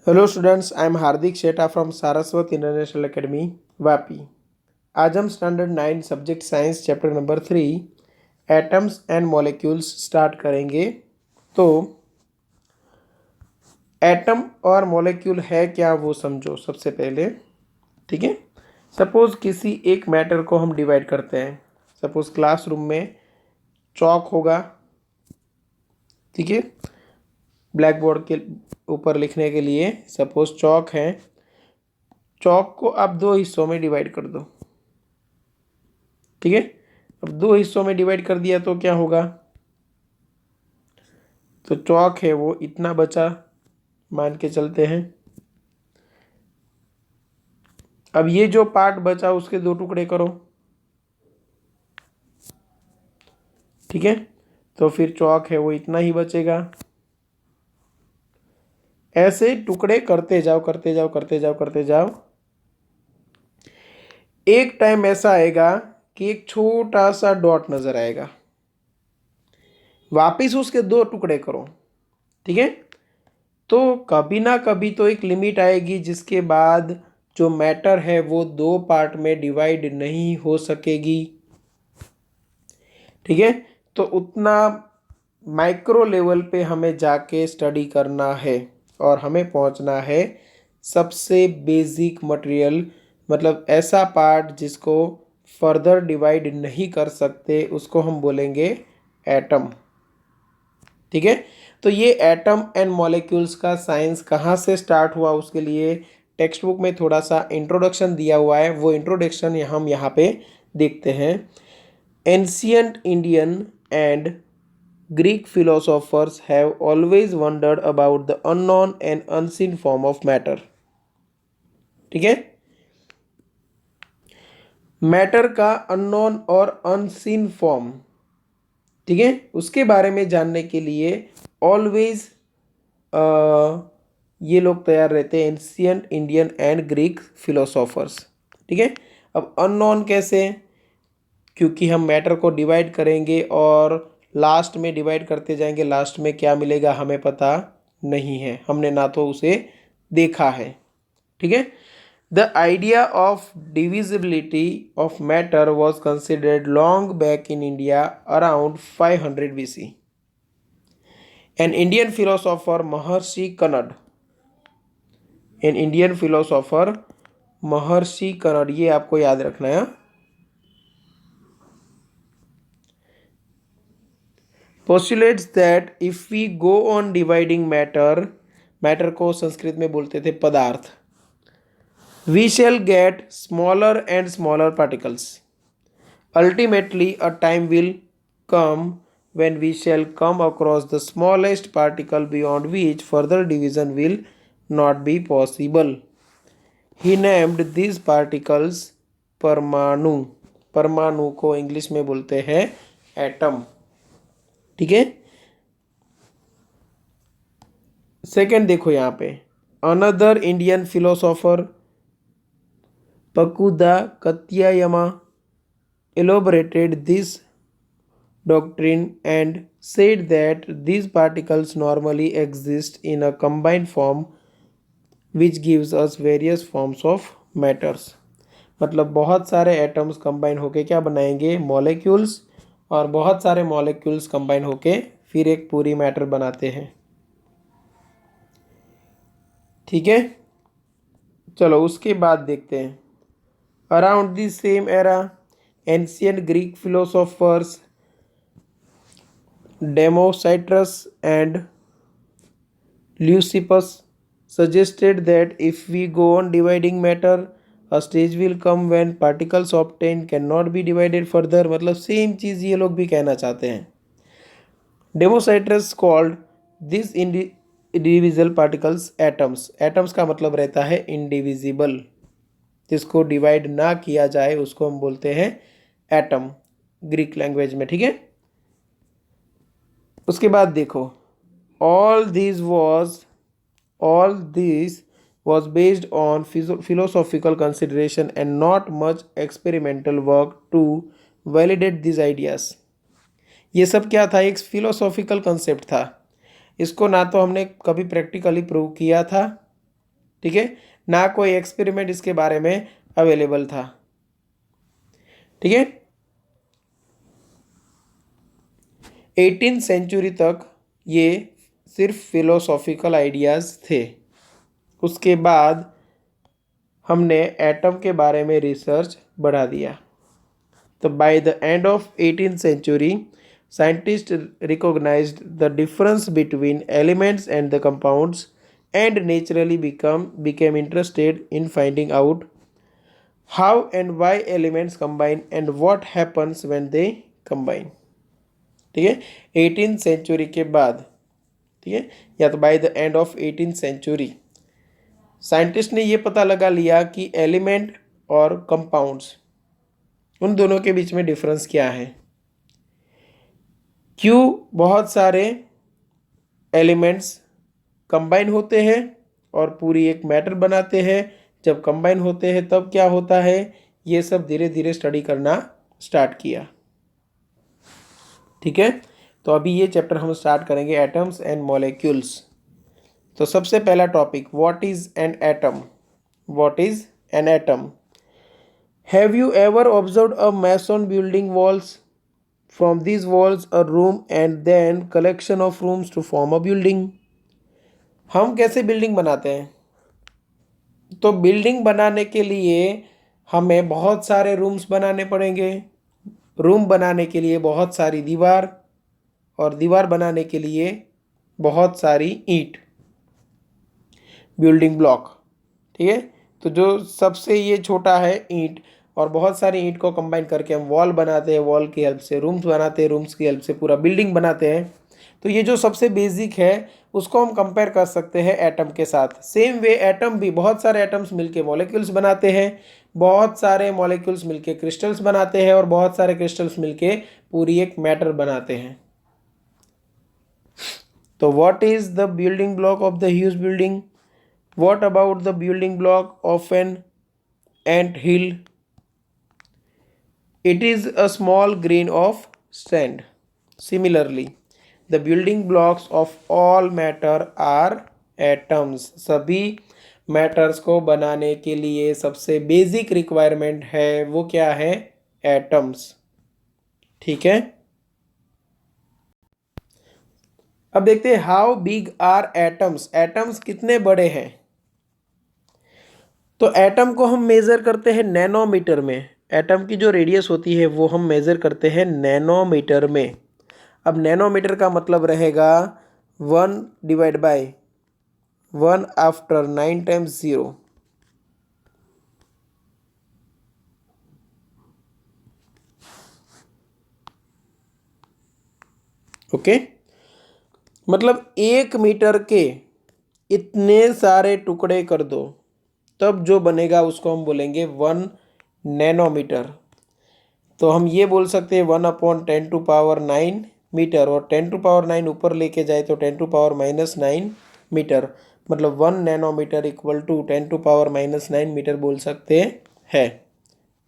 Hello students, I am Hardik Sheta from Saraswat International Academy Vapi. आज हम standard 9 subject science chapter number 3 atoms and molecules start करेंगे। तो atom और molecule है क्या वो समझो सबसे पहले। ठीक है। सपोज किसी एक मैटर को हम डिवाइड करते हैं। सपोज क्लासरूम में चौक होगा। ठीक है। ब्लैक बोर्ड के ऊपर लिखने के लिए सपोज चौक है। चौक को आप दो हिस्सों में डिवाइड कर दो। ठीक है। अब दो हिस्सों में डिवाइड कर दिया तो क्या होगा। तो चौक है वो इतना बचा, मान के चलते हैं। अब ये जो पार्ट बचा उसके दो टुकड़े करो। ठीक है। तो फिर चौक है वो इतना ही बचेगा। ऐसे टुकड़े करते जाओ करते जाओ करते जाओ करते जाओ। एक टाइम ऐसा आएगा कि एक छोटा सा डॉट नजर आएगा। वापिस उसके दो टुकड़े करो। ठीक है। तो कभी ना कभी तो एक लिमिट आएगी जिसके बाद जो मैटर है वो दो पार्ट में डिवाइड नहीं हो सकेगी। ठीक है। तो उतना माइक्रो लेवल पे हमें जाके स्टडी करना है और हमें पहुंचना है सबसे बेसिक मटेरियल, मतलब ऐसा पार्ट जिसको फर्दर डिवाइड नहीं कर सकते, उसको हम बोलेंगे एटम। ठीक है। तो ये एटम एंड मॉलिक्यूल्स का साइंस कहाँ से स्टार्ट हुआ उसके लिए टेक्स्ट बुक में थोड़ा सा इंट्रोडक्शन दिया हुआ है। वो इंट्रोडक्शन हम यहाँ पे देखते हैं। Ancient Indian and Greek philosophers have always wondered about the unknown and unseen form of matter. ठीक है। मैटर का अननोन और अनसीन फॉर्म, ठीक है, उसके बारे में जानने के लिए ऑलवेज ये लोग तैयार रहते हैं, ancient Indian and Greek philosophers. ठीक है। अब अननोन कैसे, क्योंकि हम मैटर को डिवाइड करेंगे और लास्ट में डिवाइड करते जाएंगे, लास्ट में क्या मिलेगा हमें पता नहीं है, हमने ना तो उसे देखा है। ठीक है। The idea of divisibility of matter was considered long back in India around 500 BC। An Indian philosopher Maharshi कनड, an Indian philosopher महर्षि कनड, ये आपको याद रखना है। postulates that if we go on dividing matter को संस्कृत में बोलते थे पदार्थ, we shall get smaller and smaller particles. Ultimately a time will come when we shall come across the smallest particle beyond which further division will not be possible. He named these particles परमाणु। परमाणु को English में बोलते हैं atom. ठीक है। Second देखो यहाँ पे, another Indian philosopher Pakudha Katyayana elaborated this doctrine and said that these particles normally exist in a combined form which gives us various forms of matters। मतलब बहुत सारे एटम्स कंबाइन होके क्या बनाएंगे, मॉलिक्यूल्स, और बहुत सारे मॉलिक्यूल्स कंबाइन होके फिर एक पूरी मैटर बनाते हैं। ठीक है। चलो उसके बाद देखते हैं। Around this same era ancient Greek philosophers Democritus and Leucippus suggested that if we go on dividing matter, a stage will come when particles obtained cannot be divided further। मतलब सेम चीज़ ये लोग भी कहना चाहते हैं। Democritus called these indivisible particles atoms। atoms का मतलब रहता है indivisible, जिसको डिवाइड ना किया जाए उसको हम बोलते हैं एटम ग्रीक लैंग्वेज में। ठीक है। उसके बाद देखो, all this was based on philosophical consideration and not much experimental work to validate these ideas। ये सब क्या था, एक फिलोसॉफिकल कंसेप्ट था। इसको ना तो हमने कभी प्रैक्टिकली प्रूव किया था ठीक है, ना कोई एक्सपेरिमेंट इसके बारे में अवेलेबल था। ठीक है, 18th सेंचुरी तक ये सिर्फ फिलोसॉफिकल आइडियाज़ थे। उसके बाद हमने एटम के बारे में रिसर्च बढ़ा दिया। तो by the end of 18th century scientists recognized the difference between elements and the compounds and naturally became interested in finding out how and why elements combine and what happens when they combine। ठीक है, 18th century के बाद, ठीक है, या तो by the end of 18th century scientist ने ये पता लगा लिया कि एलिमेंट और कंपाउंड्स, उन दोनों के बीच में डिफरेंस क्या है, क्यों बहुत सारे एलिमेंट्स कंबाइन होते हैं और पूरी एक मैटर बनाते हैं, जब कंबाइन होते हैं तब क्या होता है, ये सब धीरे धीरे स्टडी करना स्टार्ट किया। ठीक है, तो अभी ये चैप्टर हम स्टार्ट करेंगे, एटम्स एंड मॉलिक्यूल्स। तो सबसे पहला topic, what is an atom. What is an atom. Have you ever observed a mason building walls. From these walls a room and then collection of rooms to form a building। हम कैसे building बनाते हैं, तो building बनाने के लिए हमें बहुत सारे रूम्स बनाने पड़ेंगे, रूम बनाने के लिए बहुत सारी दीवार, और दीवार बनाने के लिए बहुत सारी ईंट, बिल्डिंग ब्लॉक। ठीक है, तो जो सबसे ये छोटा है ईंट, और बहुत सारी ईंट को कंबाइन करके हम वॉल बनाते हैं, वॉल की हेल्प से रूम्स बनाते हैं, रूम्स की हेल्प से पूरा बिल्डिंग बनाते हैं। तो ये जो सबसे बेसिक है उसको हम कंपेयर कर सकते हैं एटम के साथ। सेम वे एटम भी, बहुत सारे एटम्स मिलके मॉलिक्यूल्स बनाते हैं, बहुत सारे मॉलिक्यूल्स मिलके क्रिस्टल्स बनाते हैं, और बहुत सारे क्रिस्टल्स मिलके पूरी एक मैटर बनाते हैं। तो what is the building block of the huge building. What about the building block of an ant hill. It is a small grain of sand। Similarly, the building blocks of all matter are atoms। सभी matters को बनाने के लिए सबसे basic requirement है वो क्या है, एटम्स। ठीक है, अब देखते हैं how big are atoms. Atoms कितने बड़े हैं। तो एटम को हम मेजर करते हैं नैनोमीटर में। एटम की जो रेडियस होती है वो हम मेज़र करते हैं नैनोमीटर में। अब नैनोमीटर का मतलब रहेगा 1/1 आफ्टर 9 टाइम्स 0। ओके, मतलब 1 मीटर के इतने सारे टुकड़े कर दो तब जो बनेगा उसको हम बोलेंगे 1 नैनोमीटर। तो हम ये बोल सकते हैं 1/10⁹ मीटर, और 10⁹ ऊपर लेके जाए तो 10⁻⁹ मीटर, मतलब 1 नैनोमीटर इक्वल टू 10⁻⁹ मीटर बोल सकते हैं।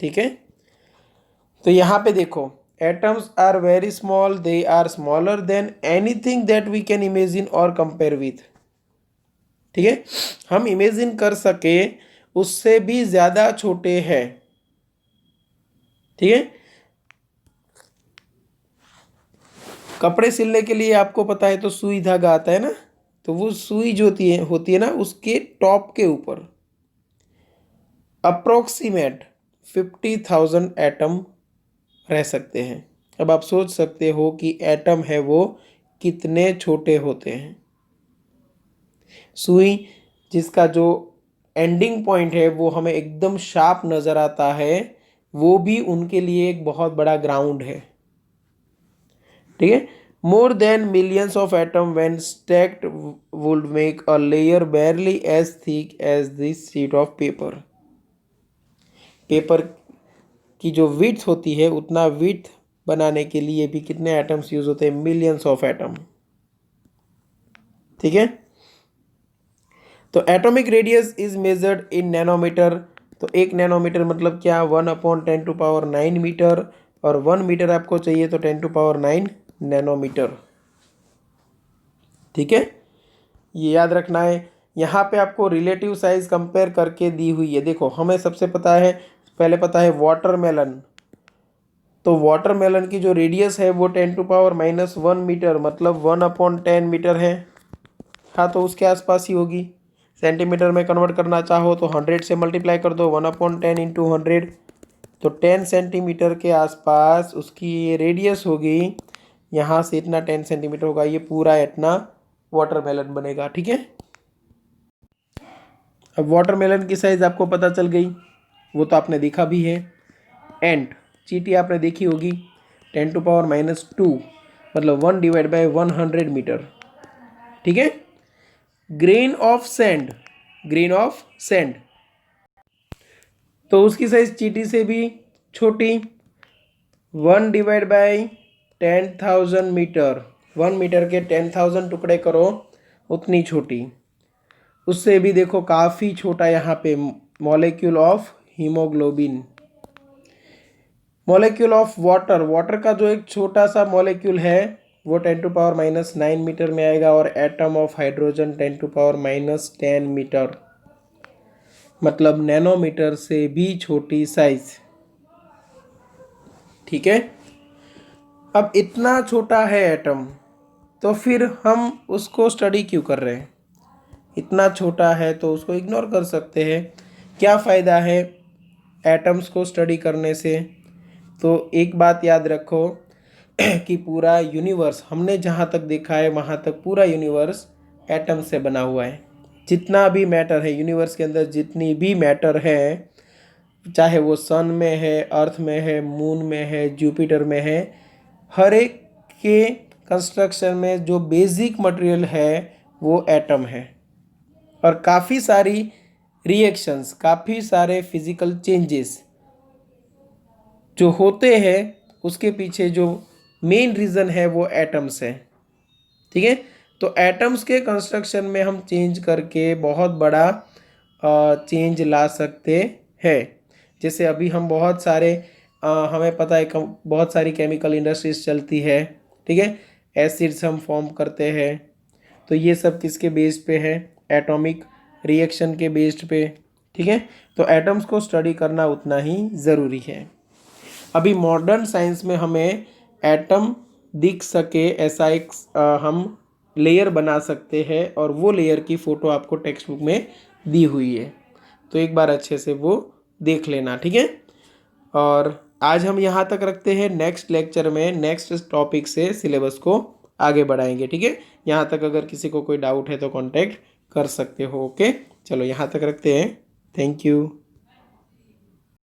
ठीक है, तो यहाँ पे देखो, atoms are very small, they are smaller than anything that we can imagine और कंपेयर विथ। ठीक है, हम इमेजिन कर सके उससे भी ज़्यादा छोटे हैं। ठीक है, कपड़े सिलने के लिए आपको पता है तो सुई धागा आता है ना, तो वो सुई जो होती है ना, उसके टॉप के ऊपर अप्रोक्सीमेट 50,000 एटम रह सकते हैं। अब आप सोच सकते हो कि एटम है वो कितने छोटे होते हैं। सुई जिसका जो एंडिंग पॉइंट है वो हमें एकदम शार्प नज़र आता है, वो भी उनके लिए एक बहुत बड़ा ग्राउंड है। ठीक है, more than millions of atom when stacked would make a layer barely as thick as this sheet of paper। Paper की जो विड्थ होती है उतना विड्थ बनाने के लिए भी कितने एटम्स यूज होते हैं, मिलियंस ऑफ एटम। ठीक है, तो atomic radius is measured in nanometer. तो 1 नैनोमीटर मतलब क्या, 1/10⁹ मीटर, और 1 मीटर आपको चाहिए तो 10⁹ नैनोमीटर। ठीक है, ये याद रखना है। यहाँ पे आपको रिलेटिव साइज कंपेयर करके दी हुई है। देखो हमें सबसे पहले पता है वाटरमेलन। तो वाटरमेलन की जो रेडियस है वो 10⁻⁻1 मीटर मतलब 1/10 मीटर है। हाँ तो उसके आसपास ही होगी। सेंटीमीटर में कन्वर्ट करना चाहो तो 100 से मल्टीप्लाई कर दो, 1/10 इंटू 100, तो 10 सेंटीमीटर के आसपास उसकी ये रेडियस होगी। यहाँ से इतना 10 सेंटीमीटर होगा, ये पूरा इतना वाटरमेलन बनेगा। ठीक है, अब वाटरमेलन की साइज़ आपको पता चल गई, वो तो आपने देखा भी है। एंड चींटी आपने देखी होगी, 10⁻⁻2 मतलब 1/100 मीटर। ठीक है, ग्रेन ऑफ सैंड तो उसकी साइज चींटी से भी छोटी, 1/10,000 मीटर। 1 मीटर के 10,000 टुकड़े करो, उतनी छोटी। उससे भी देखो काफ़ी छोटा यहाँ पे molecule of haemoglobin. Molecule of water का जो एक छोटा सा मॉलिक्यूल है वो 10⁻⁻9 मीटर में आएगा, और एटम ऑफ हाइड्रोजन 10⁻⁻10 मीटर मतलब नैनोमीटर से भी छोटी साइज। ठीक है, अब इतना छोटा है एटम, तो फिर हम उसको स्टडी क्यों कर रहे हैं? इतना छोटा है तो उसको इग्नोर कर सकते हैं। क्या फ़ायदा है एटम्स को स्टडी करने से? तो एक बात याद रखो कि पूरा यूनिवर्स, हमने जहाँ तक देखा है वहाँ तक पूरा यूनिवर्स एटम से बना हुआ है। जितना भी मैटर है यूनिवर्स के अंदर, जितनी भी मैटर है, चाहे वो सन में है, अर्थ में है, मून में है, जुपिटर में है, हर एक के कंस्ट्रक्शन में जो बेसिक मटेरियल है वो एटम है। और काफ़ी सारी रिएक्शंस, काफ़ी सारे फिजिकल चेंजेस जो होते हैं उसके पीछे जो मेन रीज़न है वो एटम्स है। ठीक है, तो एटम्स के कंस्ट्रक्शन में हम चेंज करके बहुत बड़ा चेंज ला सकते हैं। जैसे अभी हम बहुत सारे हमें पता है बहुत सारी केमिकल इंडस्ट्रीज चलती है। ठीक है, एसिड्स हम फॉर्म करते हैं, तो ये सब किसके बेस्ड पे है? एटॉमिक रिएक्शन के बेस्ड पे। ठीक है, तो एटम्स को स्टडी करना उतना ही ज़रूरी है। अभी मॉडर्न साइंस में हमें एटम दिख सके ऐसा एक हम लेयर बना सकते हैं, और वो लेयर की फ़ोटो आपको टेक्स्ट बुक में दी हुई है, तो एक बार अच्छे से वो देख लेना। ठीक है, और आज हम यहाँ तक रखते हैं। नेक्स्ट लेक्चर में नेक्स्ट टॉपिक से सिलेबस को आगे बढ़ाएंगे। ठीक है, यहाँ तक अगर किसी को कोई डाउट है तो कांटेक्ट कर सकते हो। ओके, चलो यहाँ तक रखते हैं। Thank you.